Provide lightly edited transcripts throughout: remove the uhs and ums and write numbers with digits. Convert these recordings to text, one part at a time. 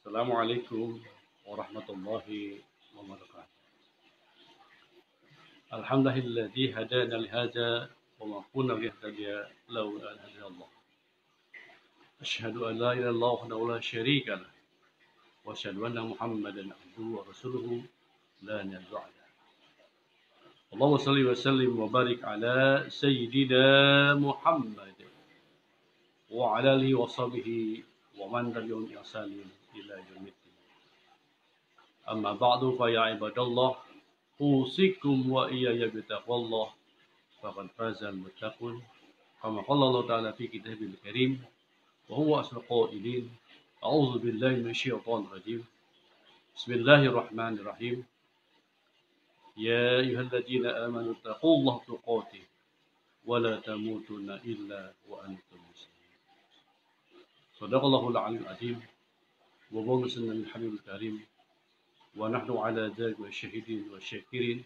Assalamualaikum warahmatullahi wabarakatuh. Alhamdulillahilladzi hadana lihada wa ma kunna linahtadiya laula an hadana Allah. Asyhadu an la ilaha illallah wahdahu la syarika lah wa asyhadu anna Muhammadan abduhu wa rasuluhu la nabiyya ba'dah. Allahumma shalli wa sallim wa barik ala sayyidina Muhammad wa ala alihi wa sahbihi wa man tabi'ahum bi ihsanin ila yaumil din. Amma ba'du fa ya ibadallah usikum wa iyaya bitaqwallah faqad fazal muttaqun kama qala Allah ta'ala fi kitabil karim wa huwa asdaqul qailin a'udzu billahi minasyaitonir rajim bismillahirrahmanirrahim ya ayyuhalladzina amanu taqullaha tuqatih wa la tamutunna illa wa antum muslimun sadaqallahul aliyyul azim wa bawlana min habibul karim wa nahnu ala dzalika wasyahidin wasyakirin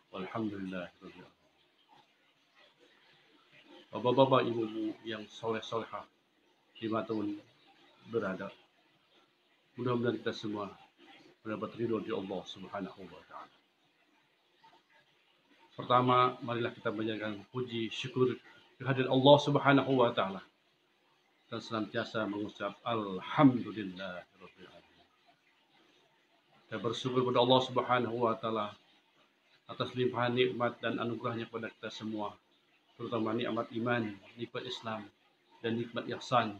walhamdulillah rabbil alamin. Bapak-bapak, ibu-ibu yang soleh-solehah dimanapun berada, mudah-mudahan kita semua mendapat ridho dari Allah Subhanahu wa taala. Pertama, marilah kita panjatkan puji syukur kehadirat Allah Subhanahu wa taala dan senantiasa mengucap alhamdulillah rabbil alamin. Kita bersyukur kepada Allah Subhanahu wa taala atas limpahan nikmat dan anugerahnya kepada kita semua, terutama nikmat iman, nikmat Islam, dan nikmat ihsan.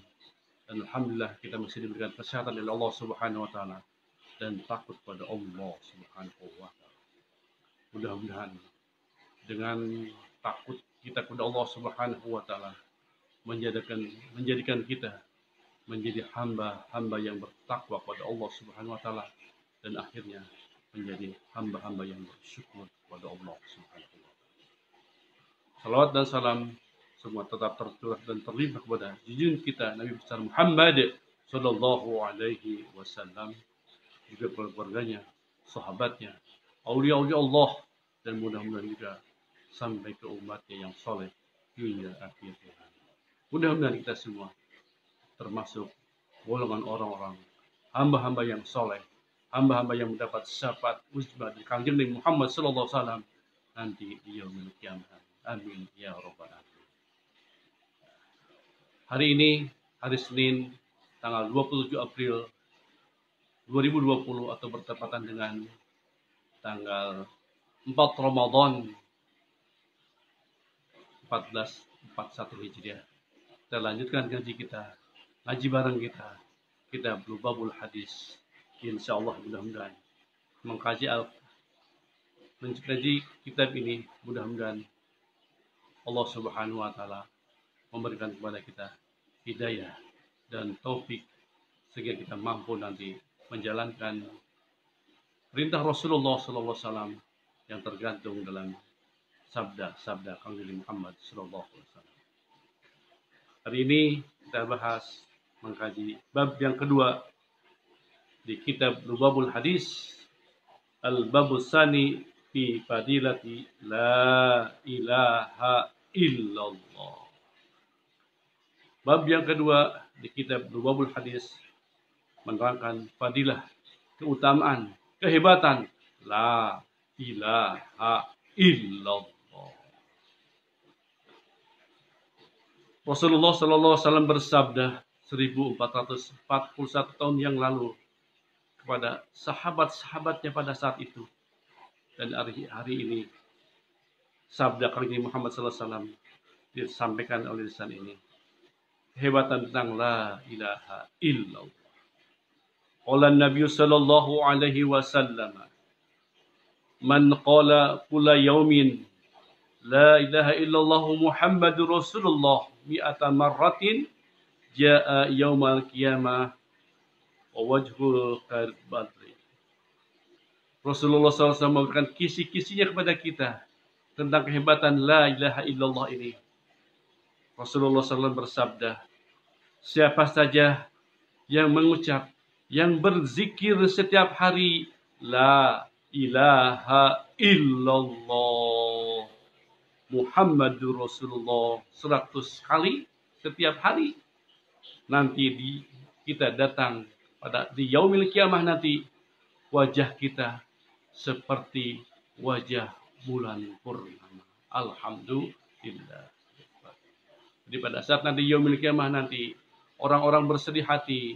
Dan alhamdulillah kita masih diberikan kesehatan oleh Allah Subhanahu wa taala dan takut kepada Allah Subhanahu wa taala. Mudah-mudahan dengan takut kita kepada Allah Subhanahu wa taala menjadikan kita menjadi hamba-hamba yang bertakwa kepada Allah Subhanahu wa taala dan akhirnya menjadi hamba-hamba yang bersyukur kepada Allah Subhanahu wa taala. Salawat dan salam semua tetap tercurah dan terlimpah kepada junjungan kita Nabi besar Muhammad sallallahu alaihi wasallam, juga keluarganya, sahabatnya, aulia-aulia Allah, dan mudah-mudahan juga sampai ke umatnya yang soleh hingga akhir zaman. Mudah-mudahan kita semua termasuk golongan orang-orang hamba-hamba yang soleh, hamba-hamba yang mendapat syafaat uzma dari Kanjeng Nabi Muhammad sallallahu alaihi wasallam nanti di yaumil qiyamah. Amin ya rabbal alamin. Hari ini hari Senin tanggal 27 April 2020 atau bertepatan dengan tanggal 4 Ramadan 1441 Hijriah. Kita lanjutkan ngaji kita, ngaji bareng kita Lubabul Hadis. Insyaallah mudah-mudahan mengkaji kitab ini, mudah-mudahan Allah Subhanahu wa taala memberikan kepada kita hidayah dan taufik sehingga kita mampu nanti menjalankan perintah Rasulullah sallallahu alaihi wasallam yang tergantung dalam sabda Kanjeng Muhammad sallallahu alaihi wasallam. Hari ini kita bahas mengkaji bab yang kedua di kitab Lubabul Hadis, al-babus sani fi fadilati la ilaha illallah. Bab yang kedua di kitab Lubabul Hadis menerangkan fadilah, keutamaan, kehebatan la ilaha illallah. Rasulullah sallallahu alaihi wasallam bersabda 1441 tahun yang lalu kepada sahabat-sahabatnya pada saat itu, dan hari ini sabda Kanjeng Muhammad sallallahu alaihi wasallam disampaikan oleh lisan ini, kehebatan tentang la ilaha illallah. Qala Nabi sallallahu alaihi wasallam, man qala kulla yaumin la ilaha illallah Muhammadur Rasulullah mi'ata marratin jaa yaumal qiyamah wa wajhul badri. Rasulullah SAW memberikan kisi-kisinya kepada kita tentang kehebatan la ilaha illallah ini. Rasulullah SAW bersabda, siapa saja yang mengucap, yang berzikir setiap hari la ilaha illallah Muhammadur Rasulullah 100 kali setiap hari, nanti kita datang pada di yaumil kiamah nanti wajah kita seperti wajah bulan purnama. Alhamdulillah. Jadi pada saat nanti yaumil kiamah nanti orang-orang bersedih hati.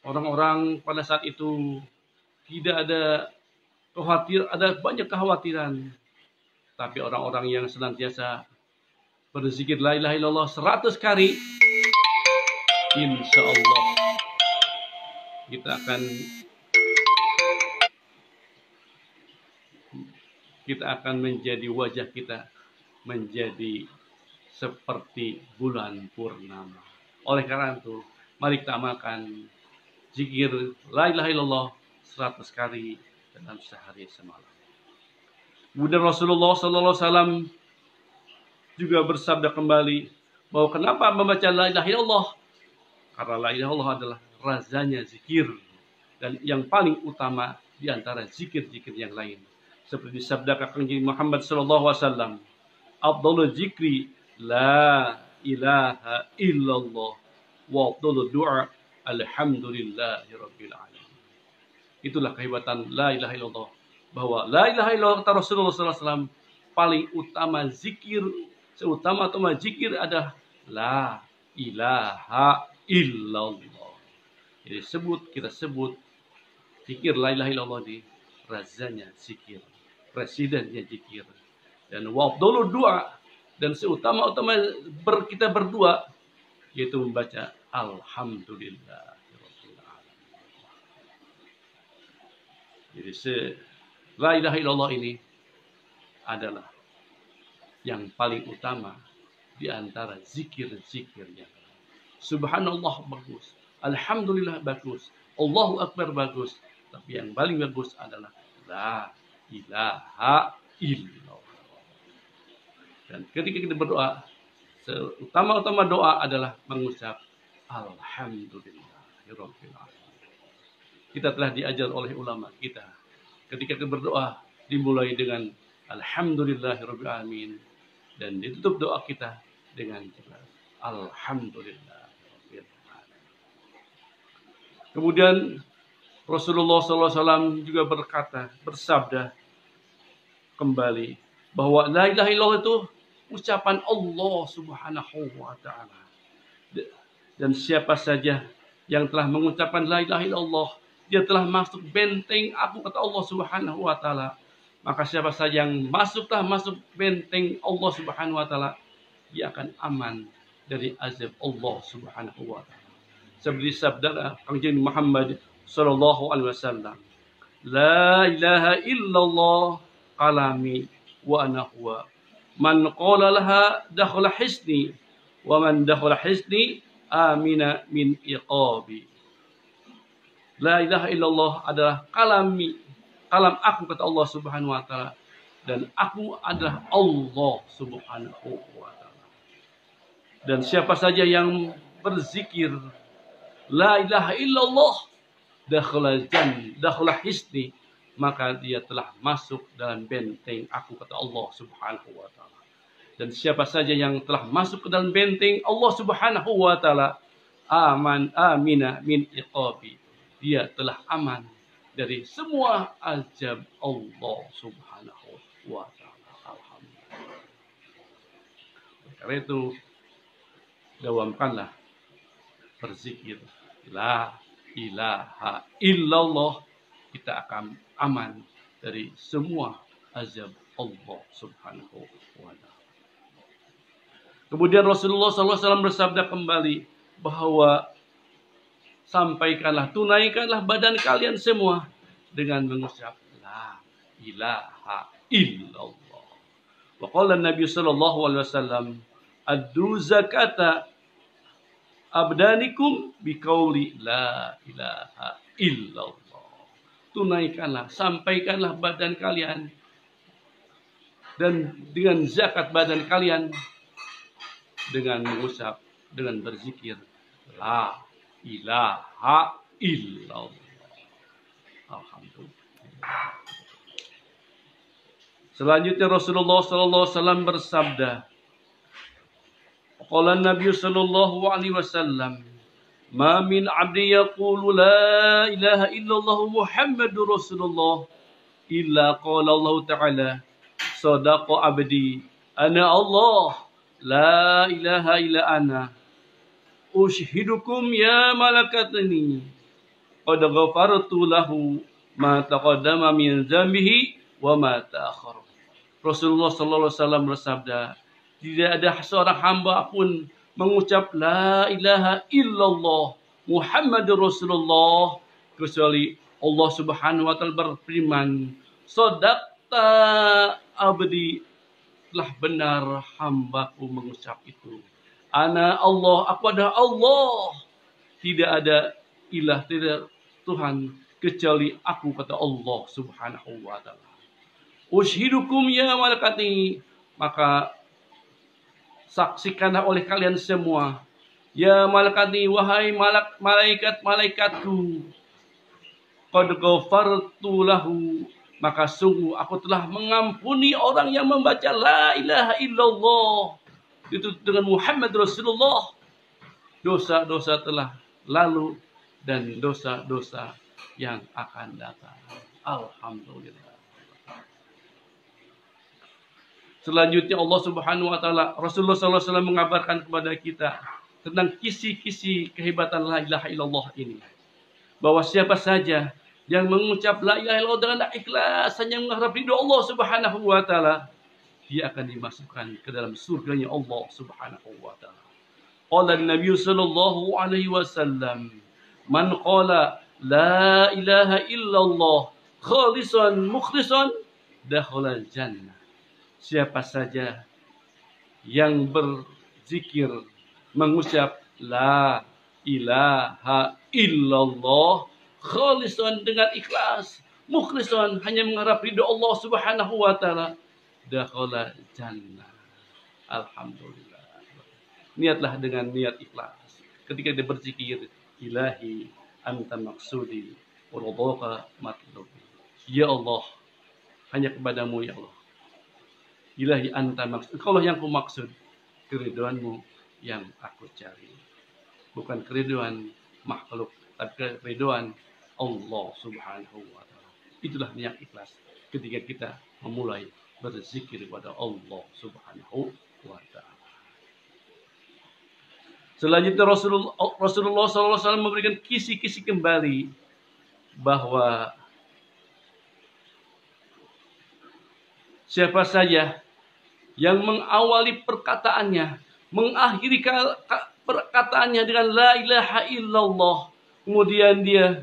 Orang-orang pada saat itu tidak ada banyak kekhawatiran. Tapi orang-orang yang senantiasa berzikir la ilaha illallah 100 kali, insya Allah kita akan menjadi wajah kita menjadi seperti bulan purnama. Oleh karena itu, mari kita amalkan zikir la ilaha illallah 100 kali dalam sehari semalam. Kemudian Rasulullah SAW juga bersabda kembali bahwa kenapa membaca la ilaha illallah? Karena la ilaha illallah adalah razanya zikir dan yang paling utama di antara zikir-zikir yang lain. Seperti sabda Kanjeng Muhammad SAW, afdhalul zikri la ilaha illallah wa afdhalud du'a alhamdulillahi rabbil alamin. Itulah kehebatan la ilaha illallah, bahwa la ilaha illallah kata Rasulullah SAW paling utama zikir, seutama-utama zikir adalah la ilaha illallah. Jadi kita sebut zikir la ilaha illallah di razanya zikir, presidennya zikir, dan wafdolul doa, dan seutama-utama kita berdua yaitu membaca alhamdulillah. Jadi la ilaha illallah ini adalah yang paling utama di antara zikir-zikirnya. Subhanallah bagus, alhamdulillah bagus, Allahu Akbar bagus, tapi yang paling bagus adalah la ilaha illallah. Dan ketika kita berdoa, utama-utama doa adalah mengucap alhamdulillahirabbil alamin. Kita telah diajar oleh ulama kita, ketika kita berdoa dimulai dengan alhamdulillahirabbil alamin dan ditutup doa kita dengan alhamdulillahirabbil alamin. Kemudian Rasulullah SAW juga bersabda kembali bahwa la ilaha illallah itu ucapan Allah Subhanahu wa taala. Dan siapa saja yang telah mengucapkan la ilaha illallah, dia telah masuk benteng aku kata Allah Subhanahu wa taala. Maka siapa saja yang masuk benteng Allah Subhanahu wa taala, dia akan aman dari azab Allah Subhanahu wa taala. Seperti sabda Kanjeng Muhammad sallallahu alaihi wasallam, la ilaha illallah qalami wa ana huwa, man qala laha dakhala hisni wa man dakhala hisni amina min iqabi. La ilaha illallah adalah kalam aku kata Allah Subhanahu wa taala, dan aku adalah Allah Subhanahu wa taala. Dan siapa saja yang berzikir la ilaha illallah dakhala hisni, maka dia telah masuk dalam benteng aku kata Allah Subhanahu wa taala. Dan siapa saja yang telah masuk ke dalam benteng Allah Subhanahu wa taala, amina min iqabi, dia telah aman dari semua azab Allah Subhanahu wa taala. Alhamdulillah. Karena itu dawamkanlah berzikir la ilaha illallah, kita akan aman dari semua azab Allah Subhanahu wa taala. Kemudian Rasulullah SAW bersabda kembali bahwa sampaikanlah, tunaikanlah badan kalian semua dengan mengucap la ilaha illallah. Wa qala Nabi sallallahu alaihi wasallam, addu zakata abdanikum biqauli la ilaha illallah. Tunaikanlah, sampaikanlah badan kalian dan dengan zakat badan kalian dengan mengucap, dengan berzikir la ilaha illallah. Alhamdulillah. Selanjutnya Rasulullah SAW bersabda, qala Nabi sallallahu alaihi wasallam, Ma min 'abdin yaqulu la ilaha illallah Muhammadur Rasulullah illa qala Allah Ta'ala sadaqa abdi ana Allah la ilaha illa ana ushidukum ya malakatani qad ghafartu lahu ma taqaddama min dzambihi wa ma ta'akhkhara. Rasulullah sallallahu alaihi wasallam bersabda, tidak ada seorang hamba pun mengucap la ilaha illallah Muhammadur Rasulullah kecuali Allah Subhanahu wa taala berfirman, "Shadaqta abdi," telah benar hambaku mengucap itu. Ana Allah, aku adalah Allah. Tidak ada ilah, tidak Tuhan kecuali aku, kata Allah Subhanahu wa taala. Ushidukum ya malakati, maka saksikanlah oleh kalian semua. Ya malakati, wahai malaikat-malaikatku. Qad ghafartu lahu, maka sungguh aku telah mengampuni orang yang membaca la ilaha illallah itu dengan Muhammad Rasulullah. Dosa-dosa telah lalu dan dosa-dosa yang akan datang. Alhamdulillah. Selanjutnya Allah Subhanahu wa taala, Rasulullah sallallahu alaihi wasallam mengabarkan kepada kita tentang kisi-kisi kehebatan la ilaha illallah ini. Bahwa siapa saja yang mengucap la ilaha illallah dengan ikhlas hanya mengharap ridho Allah Subhanahu wa taala, dia akan dimasukkan ke dalam surganya Allah Subhanahu wa taala. Qala Nabi sallallahu alaihi wasallam, "Man qala la ilaha illallah khalisan mukhlisan dakhala jannah." Siapa saja yang berzikir mengucap la ilaha illallah khalisan dengan ikhlas, mukhlisan hanya mengharap ridho Allah Subhanahu wa taala, dakhala jannah. Alhamdulillah. Niatlah dengan niat ikhlas. Ketika dia berzikir, ilahi anta maksudi wa ridhaka matlubi. Ya Allah, hanya kepadamu ya Allah. Ilahi anta maksud. Engkaulah yang ku maksud. Keriduanmu yang aku cari. Bukan keriduan makhluk, tapi keriduan Allah Subhanahu wa taala. Itulah niat ikhlas ketika kita memulai berzikir kepada Allah Subhanahu wa taala. Selanjutnya Rasulullah SAW memberikan kisi-kisi kembali bahwa siapa saja yang mengawali perkataannya, mengakhiri perkataannya dengan la ilaha illallah, kemudian dia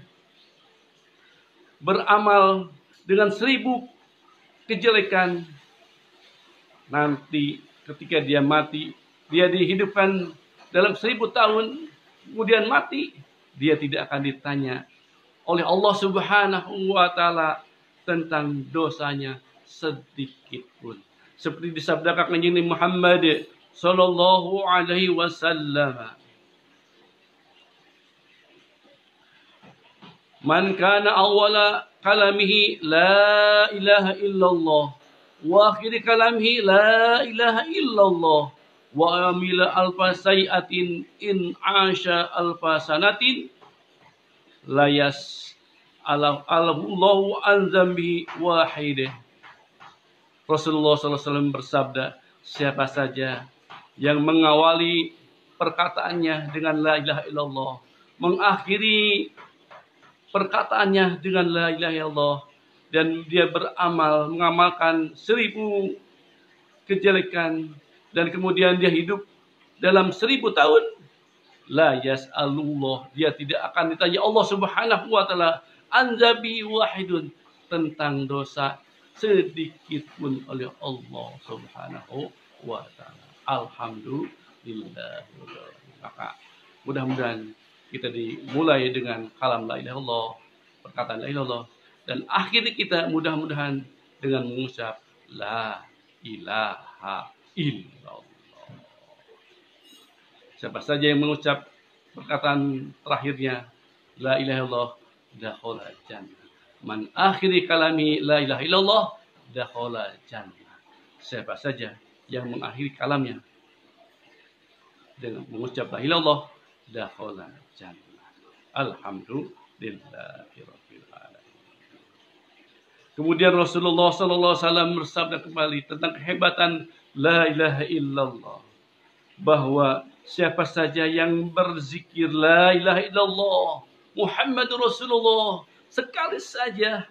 beramal dengan 1000 kejelekan, nanti ketika dia mati, dia dihidupkan dalam 1000 tahun, kemudian mati, dia tidak akan ditanya oleh Allah Subhanahu wa taala tentang dosanya sedikit pun. Seperti disabdakan Nabi Muhammad sallallahu alaihi wasallam, "Man kana awwala kalamihi la ilaha illallah wa akhir kalamihi la ilaha illallah wa amila alfa sayiatin in asha alfa sanatin layas Allahu an zambi wahideh." Rasulullah SAW bersabda, siapa saja yang mengawali perkataannya dengan la ilaha illallah, mengakhiri perkataannya dengan la ilaha illallah, dan dia beramal, mengamalkan 1000 kejelekan, dan kemudian dia hidup dalam 1000 tahun, la yas'alullah, dia tidak akan ditanya Allah Subhanahu wa taala anzabi wahidun, tentang dosa sedikit pun oleh Allah Subhanahu wa taala. Alhamdulillah. Maka mudah-mudahan kita dimulai dengan kalam la ilaha illallah, perkataan la ilaha illallah, dan akhir kita mudah-mudahan dengan mengucap la ilaha illallah. Siapa saja yang mengucap perkataan terakhirnya la ilaha illallah dakhala jannah. Man akhiri kalami la ilaha illallah dakhala jannah. Siapa saja yang mengakhiri kalamnya dengan mengucap la ilaha illallah, dakhala jannah. Alhamdulillahirabbil alamin. Kemudian Rasulullah sallallahu alaihi wasallam bersabda kembali tentang kehebatan la ilaha illallah, bahwa siapa saja yang berzikir la ilaha illallah Muhammadur Rasulullah sekali saja,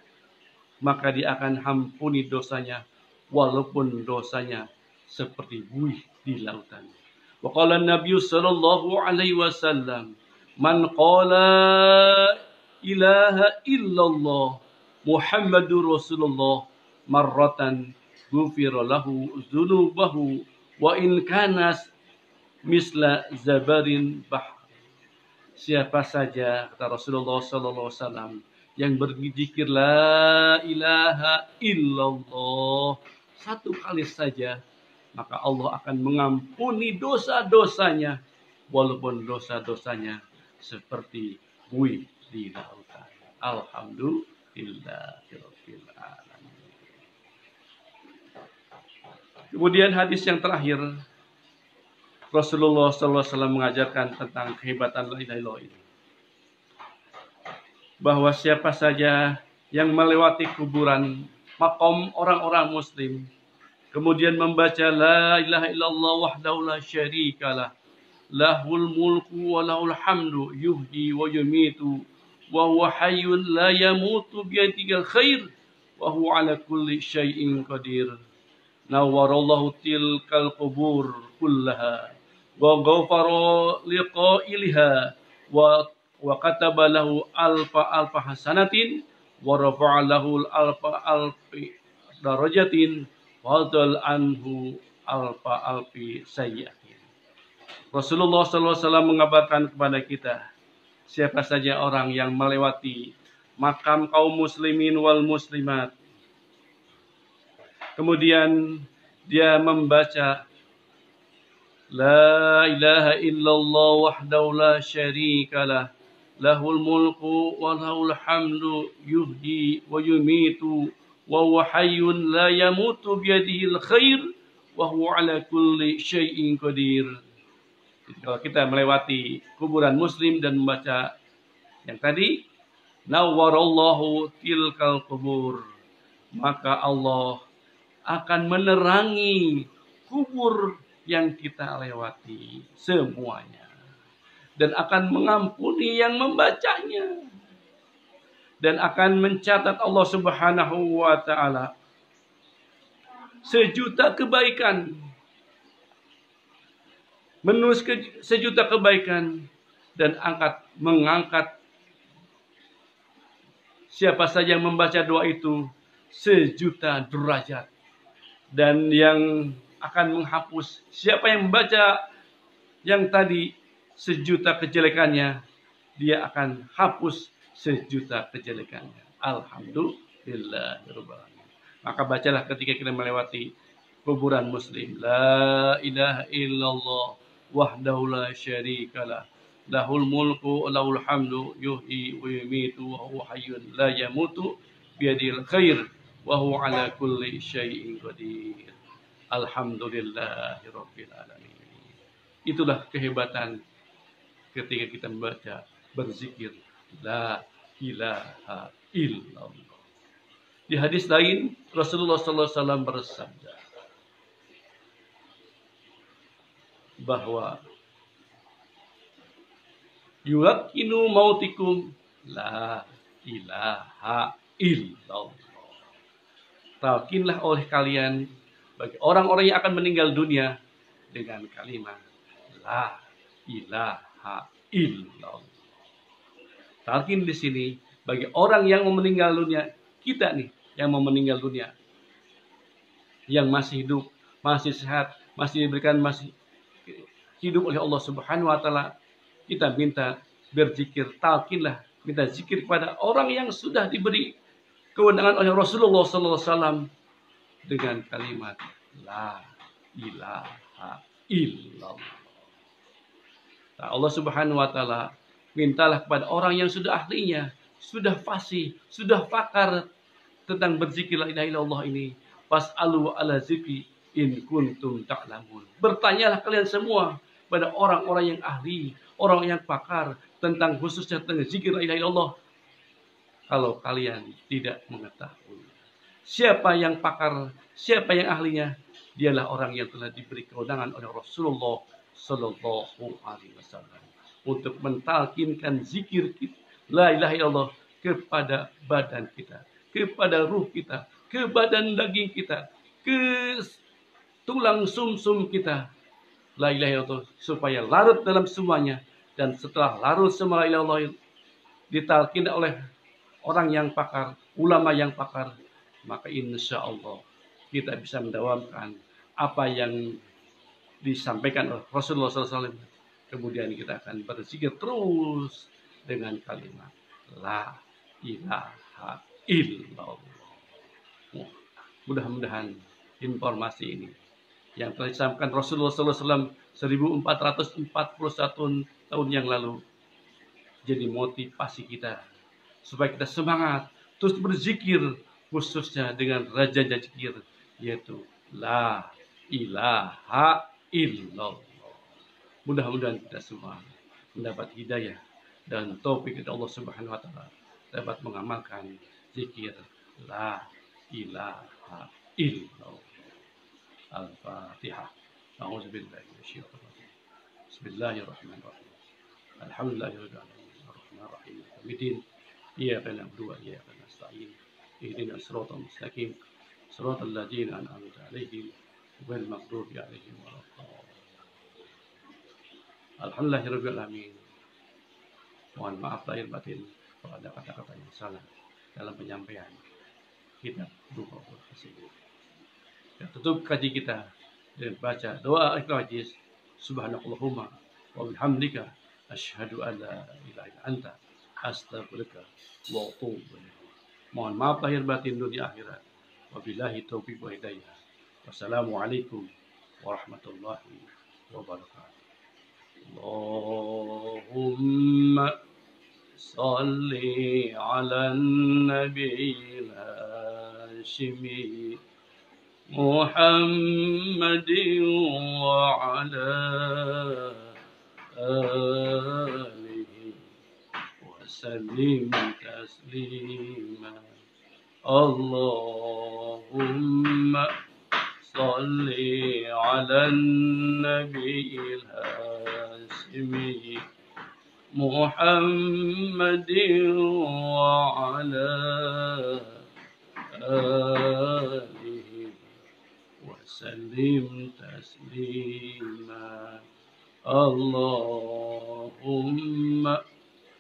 maka dia akan ampuni dosanya walaupun dosanya seperti buih di lautan. Wa qala Nabi sallallahu alaihi wasallam, man qala ilaha illallah Muhammadur Rasulullah marratan ghufira lahu dzunubahu wa in kana misla zabarin bahr. Siapa saja, kata Rasulullah sallallahu alaihi wasallam, yang berzikir la ilaha illallah satu kali saja, maka Allah akan mengampuni dosa-dosanya walaupun dosa-dosanya seperti buih di lautan. Alhamdulillahirabbil alamin. Kemudian hadis yang terakhir, Rasulullah SAW mengajarkan tentang kehebatan la ilaha illallah ini, bahwa siapa saja yang melewati kuburan makom orang-orang muslim, kemudian membaca la ilaha illallah wahdahu la syarikalah, lahul mulku wa lahul hamdu yuhyi wa yumitu wa huwa hayyun la yamutu biyadihil khair wa huwa ala kulli syai'in qadir. Nawwarallahu tilkal qubur kullaha wa ghafara liqa'ilha wa kataba lahu alfa hasanatin wa rafa'a lahu alfi darajatin wa hadal anhu alfi sayyi'atin. Rasulullah SAW mengabarkan kepada kita, siapa saja orang yang melewati makam kaum muslimin wal muslimat, kemudian dia membaca la ilaha illallah wahdahu la syarikalah, lahul mulku wa lahul hamdu yuhyi wa yumitu wa huwa hayyun la yamutu biyadihil khair wa huwa ala kulli syai'in qadir. Kalau kita melewati kuburan muslim dan membaca yang tadi, nawwarallahu tilkal qubur, maka Allah akan menerangi kubur yang kita lewati semuanya dan akan mengampuni yang membacanya, dan akan mencatat Allah Subhanahu wa taala sejuta kebaikan, menulis sejuta kebaikan, dan mengangkat siapa saja yang membaca doa itu sejuta derajat, dan yang akan menghapus siapa yang membaca yang tadi sejuta kejelekannya, dia akan hapus sejuta kejelekannya. Alhamdulillahirabbil alamin. Maka bacalah ketika kita melewati kuburan muslim, la ilaha illallah wahdahu la syarikalah, lahul mulku wa lahul hamdu yuhyi wa yumitu wa huwa hayyun la yamutu biyadihil khair wa huwa ala kulli syai'in qadir. Alhamdulillahirabbil alamin. Itulah kehebatan ketika kita membaca, berzikir la ilaha illallah. Di hadis lain Rasulullah SAW bersabda bahwa yulaqinu mautikum la ilaha illallah. Talkinlah oleh kalian bagi orang-orang yang akan meninggal dunia dengan kalimat la ilaha illallah. Talkin di sini bagi orang yang mau meninggal dunia, kita nih yang mau meninggal dunia, yang masih hidup, masih sehat, masih diberikan, masih hidup oleh Allah Subhanahu wa taala, kita minta berzikir, talkinlah, minta zikir kepada orang yang sudah diberi kewenangan oleh Rasulullah SAW dengan kalimat la ilaha illallah. Nah, Allah Subhanahu wa taala mintalah kepada orang yang sudah ahlinya, sudah fasih, sudah pakar tentang berzikir la ilaha illallah ini, fas'alu ala zikri in kuntum ta'lamun. Bertanyalah kalian semua kepada orang-orang yang ahli, orang yang pakar tentang khususnya tentang zikir la ilaha illallah. Kalau kalian tidak mengetahui siapa yang pakar, siapa yang ahlinya, dialah orang yang telah diberi kewenangan oleh Rasulullah Sallallahu Alaihi Wasallam untuk mentalkinkan zikir kita, la ilaha illallah, kepada badan kita, kepada ruh kita, ke badan daging kita, ke tulang sumsum kita, la ilaha illallah, supaya larut dalam semuanya. Dan setelah larut semua la ilaha illallah ditalkin oleh orang yang pakar, ulama yang pakar, maka insya Allah kita bisa mendawamkan apa yang disampaikan oleh Rasulullah SAW. Kemudian kita akan berzikir terus dengan kalimat la ilaha illallah. Mudah-mudahan informasi ini yang telah disampaikan Rasulullah SAW 1441 tahun yang lalu jadi motivasi kita supaya kita semangat terus berzikir, khususnya dengan raja zikir, yaitu la ilaha illallah. Mudah-mudahan kita semua mendapat hidayah dan taufik dari Allah Subhanahu wa taala dapat mengamalkan zikir la ilaha illallah. Al-Fatihah. A'udzubillahi minasyaitonir rajim. Bismillahirrahmanirrahim. Alhamdulillahirabbil alamin. Arrahmanir rahim. Hamidin. Iyyaka na'budu wa iyyaka nasta'in. Ihdinas siratal mustaqim. Siratal ladzina an'amta 'alaihim ghairil maghdubi 'alaihim waladdallin. Alhamdulillahirabbil alamin. Mohon maaf lahir batin kalau ada kata-kata yang salah dalam penyampaian kitab Duha tersebut. Kita tutup kaji kita dengan baca doa ikhlas. Subhanakallahumma wa bihamdika asyhadu an la ilaha illa anta astaghfiruka wa atubu ilaik. Mohon maaf lahir batin dunia akhirat. Wabillahi taufiq wa hidayah. Wassalamualaikum warahmatullahi wabarakatuh. Allahumma salli ala nabiyil hashimi Muhammadin wa ala alihi wa sallim taslima. Allahumma salli ala nabiyil hashimi Muhammadin wa ala alihi wa sallim taslima. Allahumma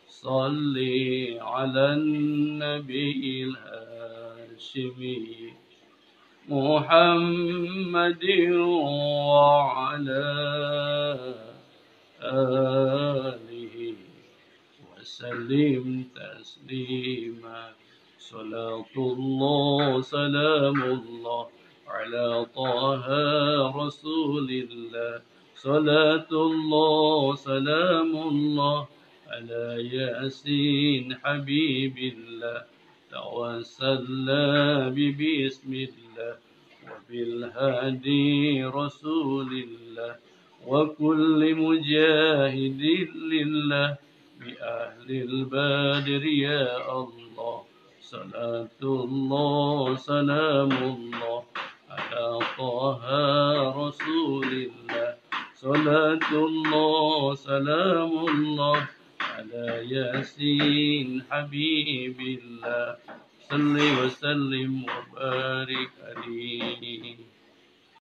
salli ala nabiyil hashimi Muhammadin wa ala alihi wa sallim taslima. Salatullah salamullah ala taha rasulillah. Salatullah salamullah ala yasin habibillah. Tawassalna bismillah wa bil hadi rasulillah wa kulli mujahidin lillah bi ahlil badri ya Allah. Salatullah salamullah ala taha rasulillah. Salatullah salamullah ala yasin habibillah. Salli wa sallim wa barik alaihi.